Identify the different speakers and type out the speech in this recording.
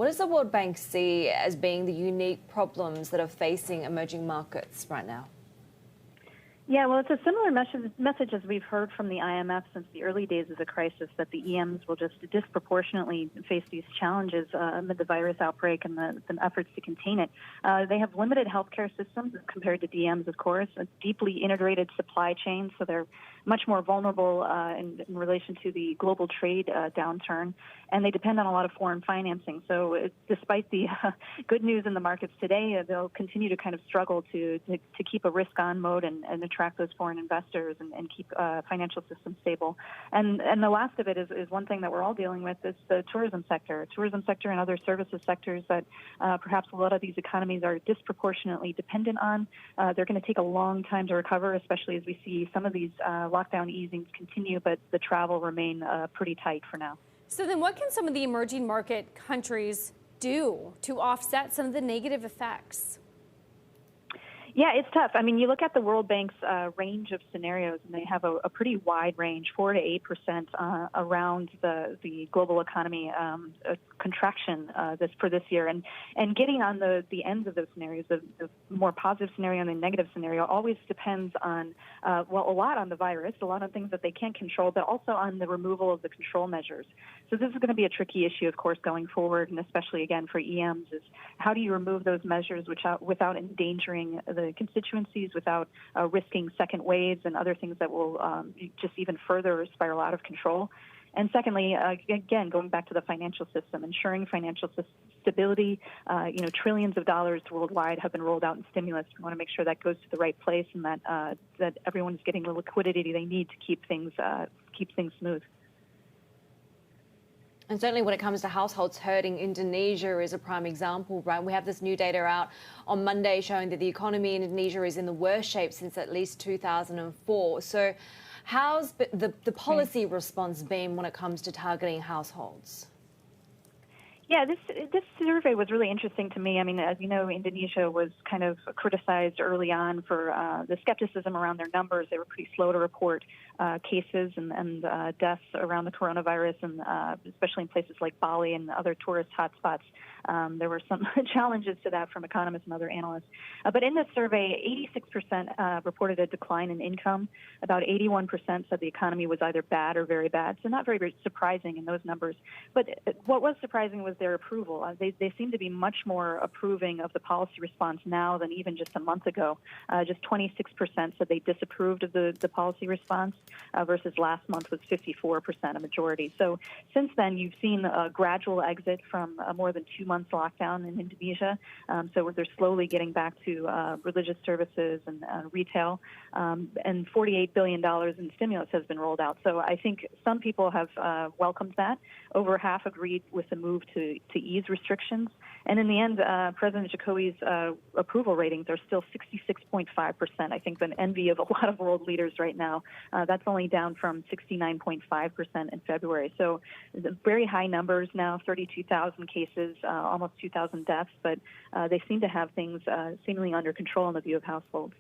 Speaker 1: What does the World Bank see as being the unique problems that are facing emerging markets right now?
Speaker 2: Yeah, well, it's a similar message as we've heard from the IMF since the early days of the crisis, that the EMs will just disproportionately face these challenges amid the virus outbreak and the efforts to contain it. They have limited healthcare systems compared to DMs, of course, a deeply integrated supply chain, so they're much more vulnerable in relation to the global trade downturn, and they depend on a lot of foreign financing. So despite the good news in the markets today, they'll continue to kind of struggle to keep a risk-on mode and attract those foreign investors and keep financial systems stable. And the last of it is one thing that we're all dealing with is the tourism sector and other services sectors that perhaps a lot of these economies are disproportionately dependent on. They're going to take a long time to recover, especially as we see some of these lockdown easings continue, but the travel remain pretty tight for now.
Speaker 3: So then what can some of the emerging market countries do to offset some of the negative effects?
Speaker 2: Yeah, it's tough. I mean, you look at the World Bank's range of scenarios, and they have a pretty wide range, 4 to 8% around the global economy contraction for this year. And getting on the ends of those scenarios, the more positive scenario and the negative scenario, always depends on, a lot on the virus, a lot of things that they can't control, but also on the removal of the control measures. So this is going to be a tricky issue, of course, going forward, and especially, again, for EMs, is how do you remove those measures without endangering the constituencies, without risking second waves and other things that will just even further spiral out of control. And secondly, again, going back to the financial system, ensuring financial stability, trillions of dollars worldwide have been rolled out in stimulus. We want to make sure that goes to the right place and that everyone is getting the liquidity they need to keep things smooth.
Speaker 1: And certainly when it comes to households hurting, Indonesia is a prime example, right? We have this new data out on Monday showing that the economy in Indonesia is in the worst shape since at least 2004. So how's the policy response been when it comes to targeting households?
Speaker 2: Yeah, this survey was really interesting to me. I mean, as you know, Indonesia was kind of criticized early on for the skepticism around their numbers. They were pretty slow to report cases and deaths around the coronavirus, and especially in places like Bali and other tourist hotspots. There were some challenges to that from economists and other analysts. But in this survey, 86% reported a decline in income. About 81% said the economy was either bad or very bad, so not very surprising in those numbers. But what was surprising was their approval. They seem to be much more approving of the policy response now than even just a month ago. Just 26% said they disapproved of the policy response versus last month was 54%, a majority. So since then, you've seen a gradual exit from more than 2 months lockdown in Indonesia. So they're slowly getting back to religious services and retail. And $48 billion in stimulus has been rolled out. So I think some people have welcomed that. Over half agreed with the move to ease restrictions. And in the end, President Jokowi's approval ratings are still 66.5%. I think the envy of a lot of world leaders right now. That's only down from 69.5% in February. So very high numbers now, 32,000 cases, almost 2,000 deaths. But they seem to have things seemingly under control in the view of households.